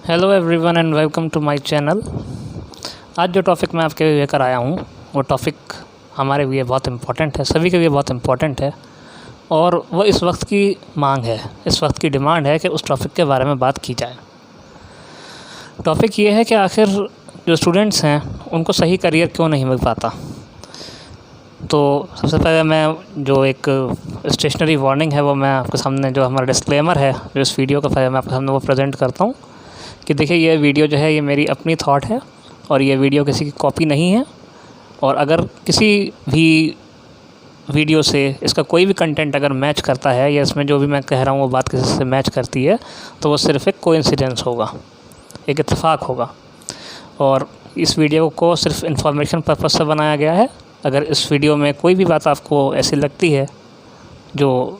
Hello everyone and welcome to my channel. आज जो topic मैं आपके लिए लेकर आया हूँ वो टॉपिक हमारे लिए बहुत इम्पोर्टेंट है, सभी के लिए बहुत इम्पोर्टेंट है और वो इस वक्त की मांग है, इस वक्त की डिमांड है कि उस टॉपिक के बारे में बात की जाए। टॉपिक ये है कि आखिर जो स्टूडेंट्स हैं उनको सही करियर क्यों नहीं मिल पाता। तो सबसे पहले मैं जो एक स्टेशनरी वार्निंग है वो मैं आपके सामने, जो हमारा डिस्क्लेमर है जो इस वीडियो का पहले मैं आपके सामने वो प्रेजेंट करता हूँ कि देखिए ये वीडियो जो है ये मेरी अपनी थॉट है और ये वीडियो किसी की कॉपी नहीं है। और अगर किसी भी वीडियो से इसका कोई भी कंटेंट अगर मैच करता है या इसमें जो भी मैं कह रहा हूँ वो बात किसी से मैच करती है तो वो सिर्फ़ एक कोइंसिडेंस होगा, एक इत्तेफाक होगा। और इस वीडियो को सिर्फ इन्फॉर्मेशन पर्पज़ से बनाया गया है। अगर इस वीडियो में कोई भी बात आपको ऐसी लगती है जो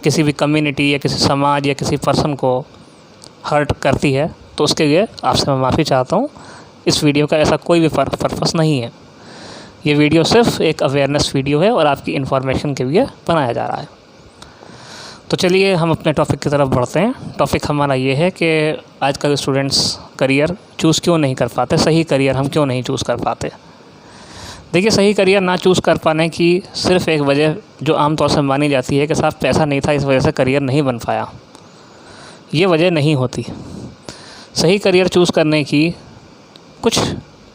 किसी भी कम्युनिटी या किसी समाज या किसी पर्सन को हर्ट करती है तो उसके लिए आपसे मैं माफ़ी चाहता हूँ। इस वीडियो का ऐसा कोई भी पर्पस नहीं है। ये वीडियो सिर्फ एक अवेयरनेस वीडियो है और आपकी इन्फॉर्मेशन के लिए बनाया जा रहा है। तो चलिए हम अपने टॉपिक की तरफ बढ़ते हैं। टॉपिक हमारा ये है कि आजकल स्टूडेंट्स करियर चूज़ क्यों नहीं कर पाते, सही करियर हम क्यों नहीं चूज़ कर पाते। देखिए, सही करियर ना चूज़ कर पाने की सिर्फ़ एक वजह जो आम तौर से मानी जाती है कि साहब पैसा नहीं था इस वजह से करियर नहीं बन पाया, ये वजह नहीं होती। सही करियर चूज़ करने की कुछ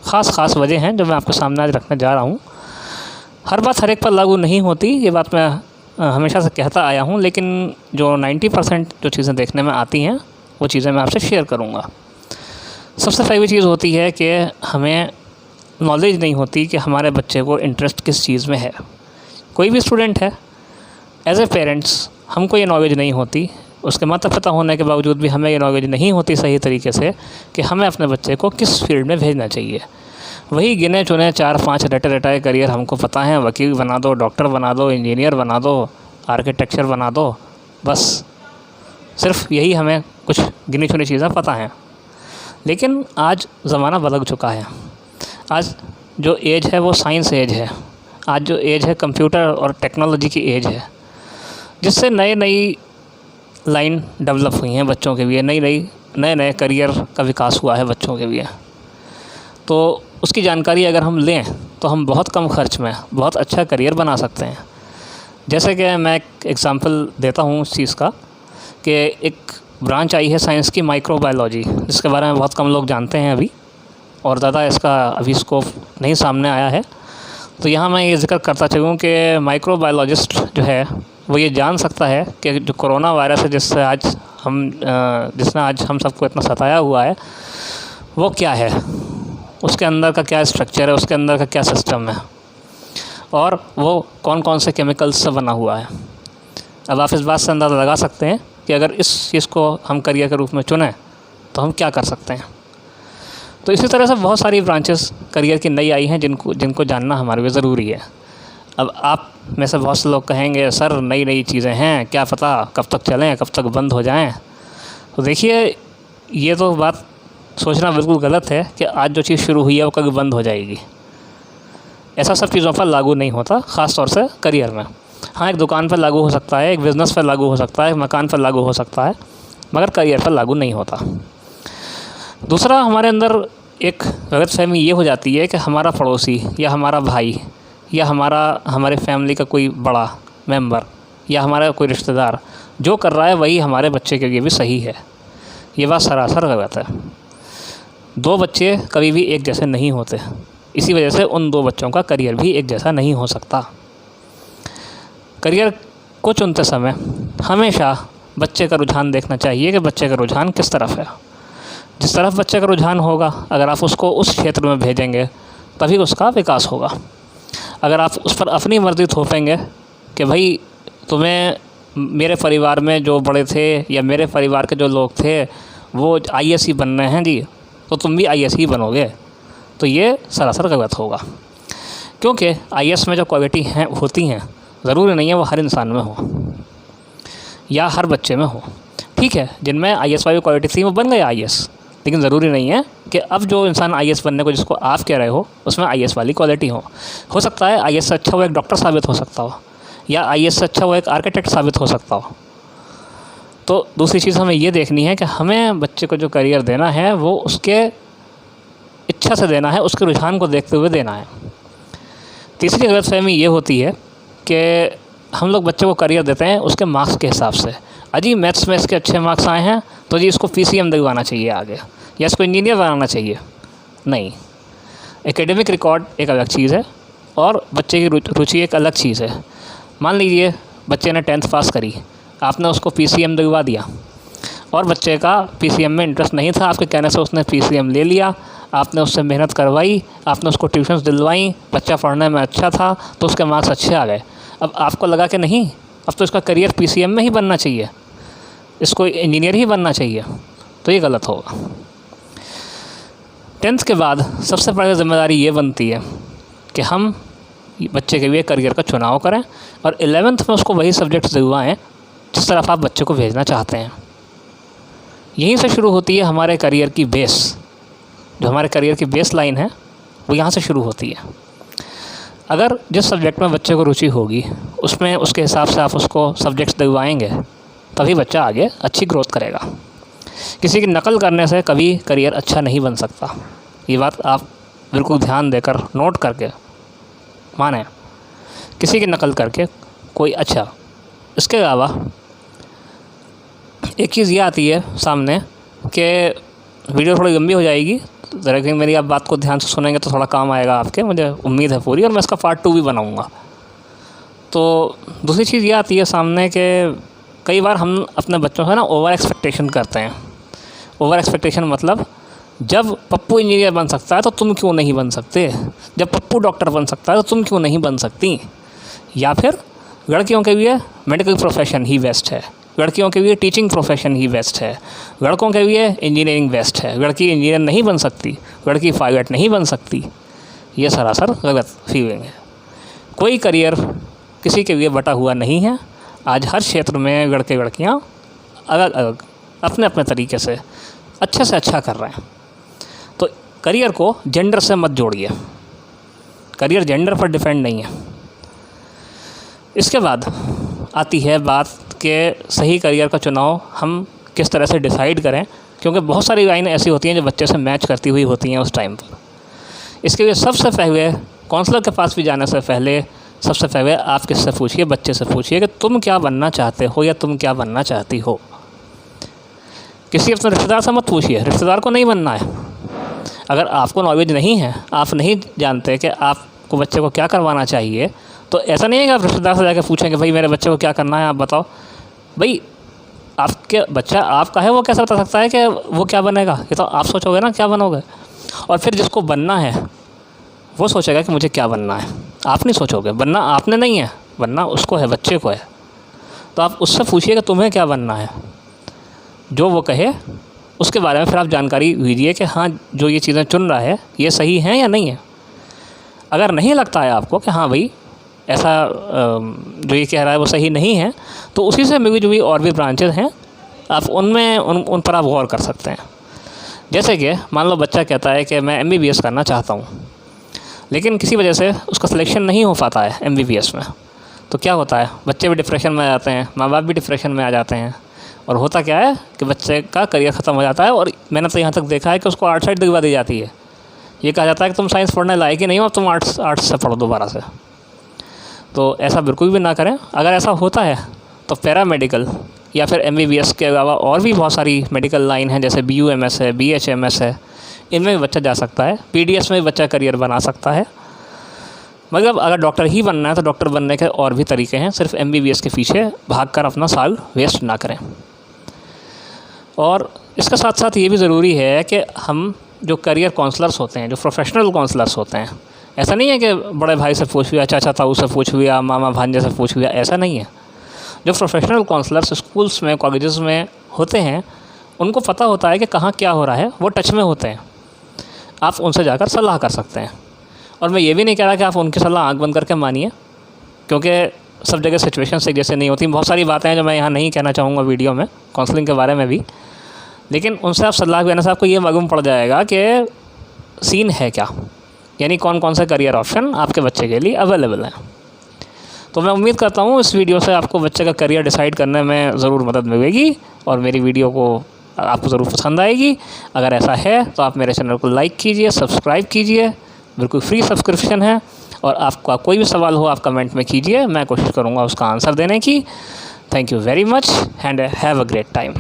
ख़ास वजह हैं जो मैं आपके सामने आज रखने जा रहा हूँ। हर बात हर एक पर लागू नहीं होती, ये बात मैं हमेशा से कहता आया हूँ, लेकिन जो 90% जो चीज़ें देखने में आती हैं वो चीज़ें मैं आपसे शेयर करूँगा। सबसे पहली चीज़ होती है कि हमें नॉलेज नहीं होती कि हमारे बच्चे को इंटरेस्ट किस चीज़ में है। कोई भी स्टूडेंट है, एज ए पेरेंट्स हमको ये नॉलेज नहीं होती, उसके माता पिता होने के बावजूद भी हमें ये नॉलेज नहीं होती सही तरीके से कि हमें अपने बच्चे को किस फील्ड में भेजना चाहिए। वही गिने चुने 4-5 रटाए करियर हमको पता है, वकील बना दो, डॉक्टर बना दो, इंजीनियर बना दो, आर्किटेक्चर बना दो, बस सिर्फ यही हमें कुछ गिनी चुनी चीज़ें पता हैं। लेकिन आज ज़माना बदल चुका है। आज जो एज है वो साइंस एज है। आज जो एज है कंप्यूटर और टेक्नोलॉजी की एज है, जिससे नई लाइन डेवलप हुई हैं बच्चों के लिए, नए करियर का विकास हुआ है बच्चों के लिए। तो उसकी जानकारी अगर हम लें तो हम बहुत कम खर्च में बहुत अच्छा करियर बना सकते हैं। जैसे कि मैं एक एग्ज़ाम्पल देता हूँ उस चीज़ का कि एक ब्रांच आई है साइंस की, माइक्रोबायोलॉजी, जिसके बारे में बहुत कम लोग जानते हैं अभी और ज़्यादा इसका अभी स्कोप नहीं सामने आया है। तो यहाँ मैं ये ज़िक्र करता चलूँ कि माइक्रोबायोलॉजिस्ट जो है वो ये जान सकता है कि जो कोरोना वायरस है जिसने आज हम सबको इतना सताया हुआ है वो क्या है, उसके अंदर का क्या स्ट्रक्चर है, उसके अंदर का क्या सिस्टम है और वो कौन कौन से केमिकल्स से बना हुआ है। अब आप इस बात से अंदाज़ा लगा सकते हैं कि अगर इस चीज़ को हम करियर के रूप में चुनें तो हम क्या कर सकते हैं। तो इसी तरह से बहुत सारी ब्रांचेस करियर की नई आई हैं जिनको जानना हमारे लिए ज़रूरी है। अब आप में से बहुत से लोग कहेंगे सर नई चीज़ें हैं, क्या पता कब तक चलें, कब तक बंद हो जाएं। तो देखिए, ये तो बात सोचना बिल्कुल गलत है कि आज जो चीज़ शुरू हुई है वो कभी बंद हो जाएगी। ऐसा सब चीज़ों पर लागू नहीं होता, ख़ास तौर से करियर में। हाँ, एक दुकान पर लागू हो सकता है, एक बिज़नेस पर लागू हो सकता है, एक मकान पर लागू हो सकता है, मगर करियर पर लागू नहीं होता। दूसरा, हमारे अंदर एक गलतफहमी ये हो जाती है कि हमारा पड़ोसी या हमारा भाई या हमारे फैमिली का कोई बड़ा मेंबर या हमारा कोई रिश्तेदार जो कर रहा है वही हमारे बच्चे के लिए भी सही है। ये बात सरासर गलत है। 2 बच्चे कभी भी एक जैसे नहीं होते, इसी वजह से उन 2 बच्चों का करियर भी एक जैसा नहीं हो सकता। करियर को चुनते समय हमेशा बच्चे का रुझान देखना चाहिए कि बच्चे का रुझान किस तरफ है। जिस तरफ बच्चे का रुझान होगा, अगर आप उसको उस क्षेत्र में भेजेंगे तभी उसका विकास होगा। अगर आप उस पर अपनी मर्ज़ी थोपेंगे कि भाई तुम्हें मेरे परिवार में जो बड़े थे या मेरे परिवार के जो लोग थे वो आईएएस ही बनने हैं जी, तो तुम भी आईएएस ही बनोगे, तो ये सरासर गलत होगा। क्योंकि आईएएस में जो क्वालिटी हैं होती हैं ज़रूरी नहीं है वो हर इंसान में हो या हर बच्चे में हो। ठीक है, जिनमें आईएएस वाली क्वालिटी थी वो बन गए आईएएस, लेकिन ज़रूरी नहीं है कि अब जो इंसान आईएएस बनने को जिसको आप कह रहे हो उसमें आईएएस वाली क्वालिटी हो सकता है आईएएस से अच्छा वो एक डॉक्टर साबित हो सकता हो या आईएएस से अच्छा वो एक आर्किटेक्ट साबित हो सकता हो। तो दूसरी चीज़ हमें ये देखनी है कि हमें बच्चे को जो करियर देना है वो उसके इच्छा से देना है, उसके रुझान को देखते हुए देना है। तीसरी गलतफ़हमी ये होती है कि हम लोग बच्चे को करियर देते हैं उसके मार्क्स के हिसाब से। अजी मैथ्स में इसके अच्छे मार्क्स आए हैं तो जी इसको PCM दिलवाना चाहिए आगे, या इसको इंजीनियर बनाना चाहिए। नहीं, एकेडमिक रिकॉर्ड एक अलग चीज़ है और बच्चे की रुचि एक अलग चीज़ है। मान लीजिए बच्चे ने 10th पास करी, आपने उसको PCM दिलवा दिया और बच्चे का PCM में इंटरेस्ट नहीं था, आपके कहने से उसने PCM ले लिया, आपने उससे मेहनत करवाई, आपने उसको ट्यूशन्स दिलवाई, बच्चा पढ़ने में अच्छा था तो उसके मार्क्स अच्छे आ गए। अब आपको लगा कि नहीं, अब तो इसका करियर PCM में ही बनना चाहिए, इसको इंजीनियर ही बनना चाहिए, तो ये गलत होगा। 10th के बाद सबसे पहले ज़िम्मेदारी ये बनती है कि हम बच्चे के लिए करियर का चुनाव करें और 11th में उसको वही सब्जेक्ट्स दिलवाएँ जिस तरफ आप बच्चे को भेजना चाहते हैं। यहीं से शुरू होती है हमारे करियर की बेस, जो हमारे करियर की बेस लाइन है वो यहाँ से शुरू होती है। अगर जिस सब्जेक्ट में बच्चे को रुचि होगी उसमें उसके हिसाब से आप उसको सब्जेक्ट्स दिलवाएंगे तभी बच्चा आगे अच्छी ग्रोथ करेगा। किसी की नकल करने से कभी करियर अच्छा नहीं बन सकता, ये बात आप बिल्कुल ध्यान देकर नोट करके माने। किसी की नकल करके कोई अच्छा, इसके अलावा एक चीज़ ये आती है सामने कि वीडियो थोड़ी लंबी हो जाएगी, लेकिन मेरी आप बात को ध्यान से सुनेंगे तो थोड़ा काम आएगा आपके, मुझे उम्मीद है पूरी, और मैं इसका पार्ट 2 भी बनाऊंगा। तो दूसरी चीज़ ये आती है सामने कि कई बार हम अपने बच्चों से ना ओवर एक्सपेक्टेशन करते हैं। ओवर एक्सपेक्टेशन मतलब जब पप्पू इंजीनियर बन सकता है तो तुम क्यों नहीं बन सकते, जब पप्पू डॉक्टर बन सकता है तो तुम क्यों नहीं बन सकती, या फिर लड़कियों के लिए मेडिकल प्रोफेशन ही बेस्ट है, लड़कियों के लिए टीचिंग प्रोफेशन ही बेस्ट है, लड़कों के लिए इंजीनियरिंग बेस्ट है, लड़की इंजीनियर नहीं बन सकती, लड़की पायलट नहीं बन सकती। ये सरासर गलत फीलिंग है। कोई करियर किसी के लिए बटा हुआ नहीं है। आज हर क्षेत्र में लड़के लड़कियां अलग अलग अपने अपने तरीके से अच्छा कर रहे हैं। तो करियर को जेंडर से मत जोड़िए, करियर जेंडर पर डिपेंड नहीं है। इसके बाद आती है बात के सही करियर का चुनाव हम किस तरह से डिसाइड करें, क्योंकि बहुत सारी लाइनें ऐसी होती हैं जो बच्चे से मैच करती हुई होती हैं उस टाइम पर। इसके लिए सबसे पहले काउंसलर के पास भी जाने से पहले सबसे पहले आप किससे पूछिए, बच्चे से पूछिए कि तुम क्या बनना चाहते हो या तुम क्या बनना चाहती हो। किसी अपने रिश्तेदार से मत पूछिए, रिश्तेदार को नहीं बनना है। अगर आपको नॉलेज नहीं है, आप नहीं जानते कि आपको बच्चे को क्या करवाना चाहिए, तो ऐसा नहीं है कि आप रिश्तेदार से जाकर पूछेंगे भाई मेरे बच्चे को क्या करना है आप बताओ। भाई आपके बच्चा आपका है, वो कैसे बता सकता है कि वो क्या बनेगा, ये तो आप सोचोगे ना क्या बनोगे। और फिर जिसको बनना है वो सोचेगा कि मुझे क्या बनना है, आप नहीं सोचोगे। बनना आपने नहीं है, बनना उसको है, बच्चे को है। तो आप उससे पूछिए कि तुम्हें क्या बनना है, जो वो कहे उसके बारे में फिर आप जानकारी लीजिए कि हाँ जो ये चीज़ें चुन रहा है ये सही हैं या नहीं है। अगर नहीं लगता है आपको कि हाँ भाई ऐसा जो ये कह रहा है वो सही नहीं है, तो उसी से मिली जुली और भी ब्रांचेज हैं, आप उनमें उन पर आप गौर कर सकते हैं। जैसे कि मान लो बच्चा कहता है कि मैं MBBS करना चाहता हूँ, लेकिन किसी वजह से उसका सिलेक्शन नहीं हो पाता है MBBS में, तो क्या होता है, बच्चे भी डिप्रेशन में आ जाते हैं, माँ बाप भी डिप्रेशन में आ जाते हैं, और होता क्या है कि बच्चे का करियर ख़त्म हो जाता है। और मैंने तो यहाँ तक देखा है कि उसको आर्ट साइड दिलवा दी जाती है, ये कहा जाता है कि तुम साइंस पढ़ने लायक ही नहीं हो, अब तुम आर्ट्स से पढ़ो दोबारा से। तो ऐसा बिल्कुल भी ना करें। अगर ऐसा होता है तो पैरामेडिकल या फिर MBBS के अलावा और भी बहुत सारी मेडिकल लाइन है, जैसे BUMS है, BHMS है, इनमें भी बच्चा जा सकता है। PDS में भी बच्चा करियर बना सकता है। मतलब अगर डॉक्टर ही बनना है तो डॉक्टर बनने के और भी तरीके हैं, सिर्फ MBBS के पीछे भागकर अपना साल वेस्ट ना करें। और इसके साथ साथ ये भी ज़रूरी है कि हम जो करियर काउंसलर्स होते हैं, जो प्रोफेशनल काउंसलर्स होते हैं, ऐसा नहीं है कि बड़े भाई से पूछ लिया, चाचा ताऊ से पूछ लिया, मामा भांजे से पूछ लिया, ऐसा नहीं है। जो प्रोफेशनल काउंसलर्स स्कूल्स में, कॉलेजेस में होते हैं, उनको पता होता है कि कहाँ क्या हो रहा है, वो टच में होते हैं। आप उनसे जाकर सलाह कर सकते हैं। और मैं ये भी नहीं कह रहा कि आप उनकी सलाह आँख बंद करके मानिए, क्योंकि सब जगह सिचुएशन एक जैसे नहीं होती। बहुत सारी बातें हैं जो मैं यहाँ नहीं कहना चाहूँगा वीडियो में, काउंसलिंग के बारे में भी, लेकिन उनसे आप सलाह लेने से आपको ये मालूम पड़ जाएगा कि सीन है क्या, यानी कौन कौन से करियर ऑप्शन आपके बच्चे के लिए अवेलेबल हैं। तो मैं उम्मीद करता हूँ इस वीडियो से आपको बच्चे का करियर डिसाइड करने में ज़रूर मदद मिलेगी और मेरी वीडियो को आपको ज़रूर पसंद आएगी। अगर ऐसा है तो आप मेरे चैनल को लाइक कीजिए, सब्सक्राइब कीजिए, बिल्कुल फ्री सब्सक्रिप्शन है। और आपका कोई भी सवाल हो आप कमेंट में कीजिए, मैं कोशिश करूँगा उसका आंसर देने की। Thank you very much and have a great time.